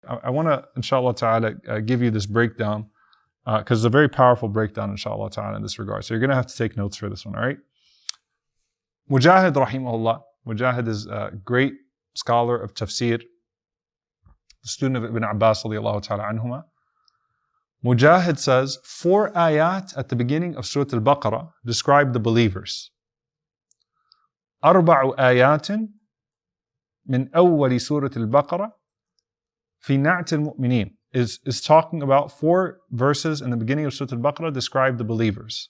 I want to, inshallah ta'ala, give you this breakdown, because it's a very powerful breakdown, inshallah ta'ala, in this regard. So you're going to have to take notes for this one, all right? Mujahid, rahimahullah. Mujahid is a great scholar of tafsir, the student of Ibn Abbas, radiallahu ta'ala anhuma. Mujahid says, 4 ayat at the beginning of Surah Al-Baqarah describe the believers. 4 آيات من أول سورة البقرة في نعت المؤمنين is talking about 4 verses in the beginning of Surah Al-Baqarah describe the believers.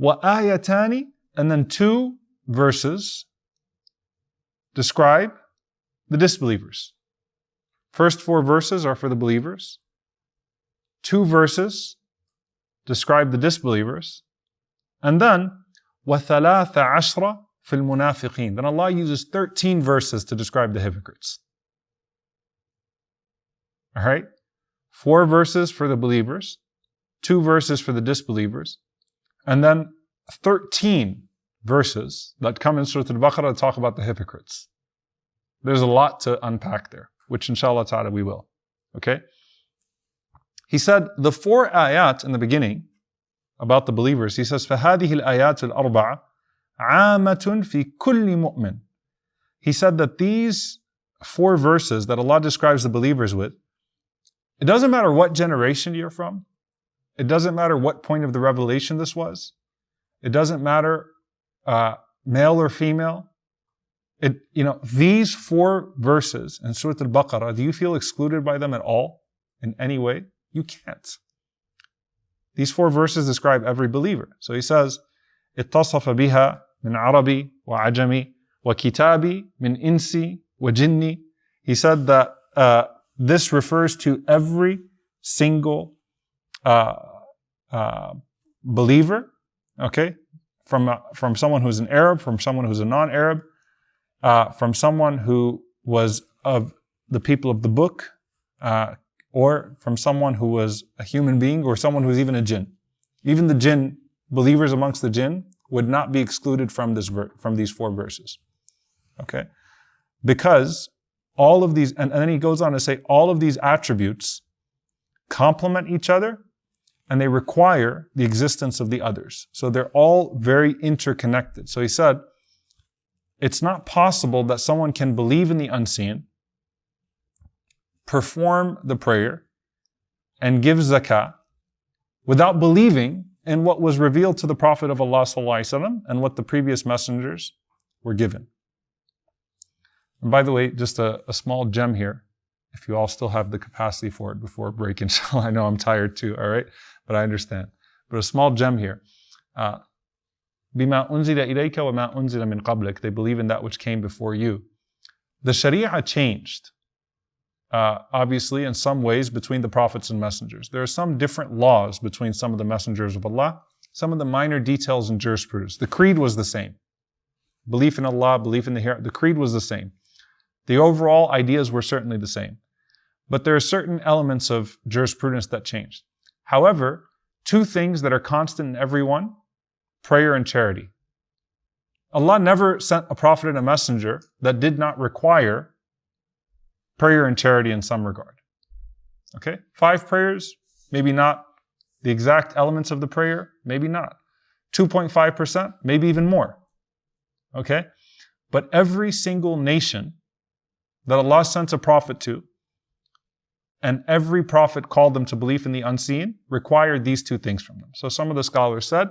وآيتان, and then 2 verses describe the disbelievers. First 4 verses are for the believers. 2 verses describe the disbelievers. And then وثلاث عشر في المنافقين. Then Allah uses 13 verses to describe the hypocrites. Alright? 4 verses for the believers, 2 verses for the disbelievers, and then 13 verses that come in Surah Al-Baqarah to talk about the hypocrites. There's a lot to unpack there, which inshallah ta'ala we will. Okay? He said the 4 ayat in the beginning about the believers, he says, فَهَذِهِ الْآيَاتُ الْأَرْبَعَةِ عَامَةٌ فِي كُلِّ مُؤْمِنٍ. He said that these 4 verses that Allah describes the believers with, it doesn't matter what generation you're from. It doesn't matter what point of the revelation this was. It doesn't matter male or female. These 4 verses in Surah Al-Baqarah, do you feel excluded by them at all in any way? You can't. These 4 verses describe every believer. So he says, اتصف بها من عربي وعجمي وكتابي من إنسي وجني. He said that this refers to every single believer, okay? From someone who's an Arab, from someone who's a non-Arab, from someone who was of the people of the book, or from someone who was a human being, or someone who's even a jinn. Even the jinn, believers amongst the jinn, would not be excluded from these 4 verses. Okay? Because all of these, and then he goes on to say, all of these attributes complement each other, and they require the existence of the others. So they're all very interconnected. So he said, it's not possible that someone can believe in the unseen, perform the prayer, and give zakah without believing in what was revealed to the Prophet of Allah ﷺ and what the previous messengers were given. And by the way, just a small gem here, if you all still have the capacity for it before break, inshallah. I know I'm tired too, all right? But I understand. But a small gem here. بِمَا أُنزِلَ إِلَيْكَ وَمَا أُنزِلَ مِن قَبْلِكَ. They believe in that which came before you. The Sharia changed, obviously, in some ways between the prophets and messengers. There are some different laws between some of the messengers of Allah, some of the minor details in jurisprudence. The creed was the same. Belief in Allah, belief in the hereafter, the creed was the same. The overall ideas were certainly the same. But there are certain elements of jurisprudence that changed. However, 2 things that are constant in everyone: prayer and charity. Allah never sent a prophet and a messenger that did not require prayer and charity in some regard. Okay? 5 prayers, maybe not the exact elements of the prayer, maybe not. 2.5%, maybe even more. Okay? But every single nation that Allah sent a prophet to, and every prophet called them to belief in the unseen, required these 2 things from them. So some of the scholars said,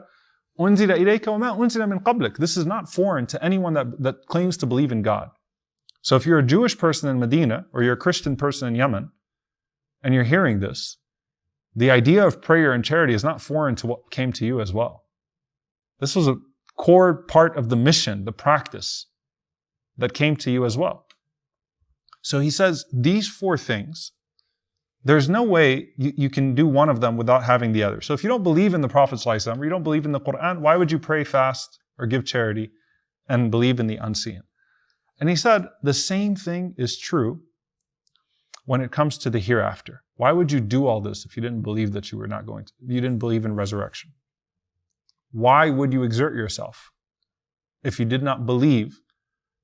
أُنزِلَ إِلَيْكَ وَمَا أُنزِلَ مِن قَبْلِكَ. This is not foreign to anyone that claims to believe in God. So if you're a Jewish person in Medina, or you're a Christian person in Yemen, and you're hearing this, the idea of prayer and charity is not foreign to what came to you as well. This was a core part of the mission, the practice that came to you as well. So he says, these 4 things, there's no way you can do one of them without having the other. So if you don't believe in the Prophet ﷺ, or you don't believe in the Quran, why would you pray, fast, or give charity, and believe in the unseen? And he said, the same thing is true when it comes to the hereafter. Why would you do all this if you didn't believe that you didn't believe in resurrection? Why would you exert yourself if you did not believe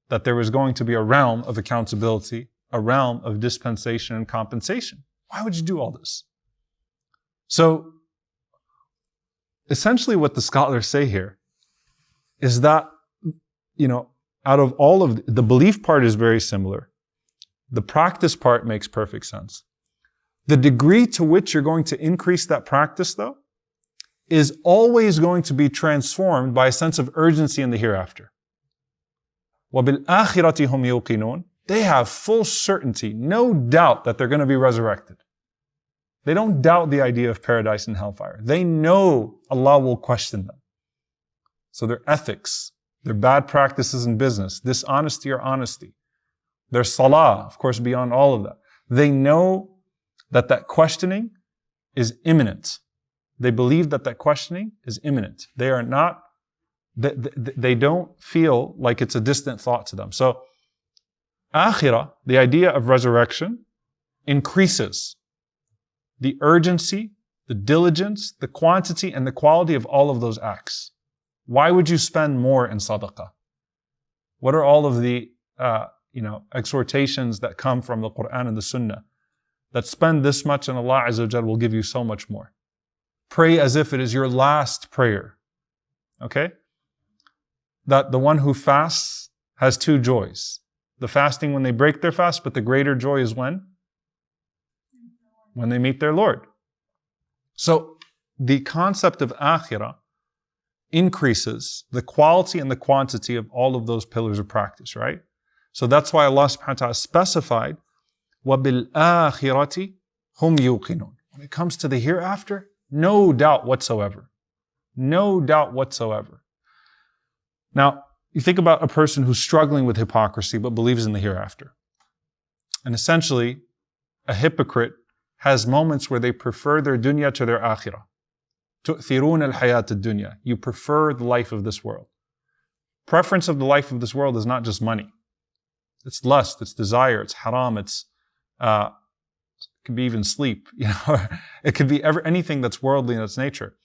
that there was going to be a realm of accountability, a realm of dispensation and compensation. Why would you do all this? So, essentially what the scholars say here is that, out of all of the belief part is very similar. The practice part makes perfect sense. The degree to which you're going to increase that practice, though, is always going to be transformed by a sense of urgency in the hereafter. وَبِالْآخِرَةِ هُمْ يُوقِنُونَ. They have full certainty, no doubt that they're going to be resurrected. They don't doubt the idea of paradise and hellfire. They know Allah will question them. So their ethics, their bad practices in business, dishonesty or honesty, their salah, of course, beyond all of that. They know that questioning is imminent. They believe that questioning is imminent. They are not, they don't feel like it's a distant thought to them. So, Akhira, the idea of resurrection, increases the urgency, the diligence, the quantity, and the quality of all of those acts. Why would you spend more in sadaqah? What are all of the exhortations that come from the Quran and the Sunnah that spend this much and Allah Azza wa Jal will give you so much more? Pray as if it is your last prayer. Okay? That the one who fasts has two joys. The fasting when they break their fast, but the greater joy is when? When they meet their Lord. So the concept of Akhira increases the quality and the quantity of all of those pillars of practice, right? So that's why Allah subhanahu wa ta'ala specified, وَبِالْآخِرَةِ هُمْ يُوقِنُونَ. When it comes to the hereafter, no doubt whatsoever. No doubt whatsoever. Now, you think about a person who's struggling with hypocrisy but believes in the hereafter. And essentially, a hypocrite has moments where they prefer their dunya to their akhirah. تُؤْثِرُونَ الْحَيَاةَ الدُّنْيَا. You prefer the life of this world. Preference of the life of this world is not just money. It's lust, it's desire, it's haram, it could be even sleep. It could be anything that's worldly in its nature.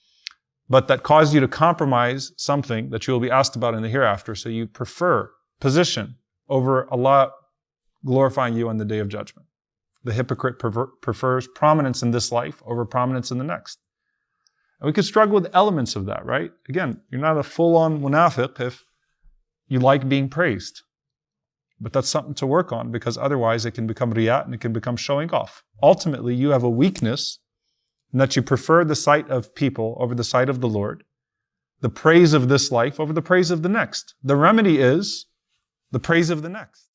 But that caused you to compromise something that you will be asked about in the hereafter. So you prefer position over Allah glorifying you on the Day of Judgment. The hypocrite prefers prominence in this life over prominence in the next. And we could struggle with elements of that, right? Again, you're not a full-on munafiq if you like being praised. But that's something to work on, because otherwise it can become riyat and it can become showing off. Ultimately, you have a weakness in that you prefer the sight of people over the sight of the Lord, the praise of this life over the praise of the next. The remedy is the praise of the next.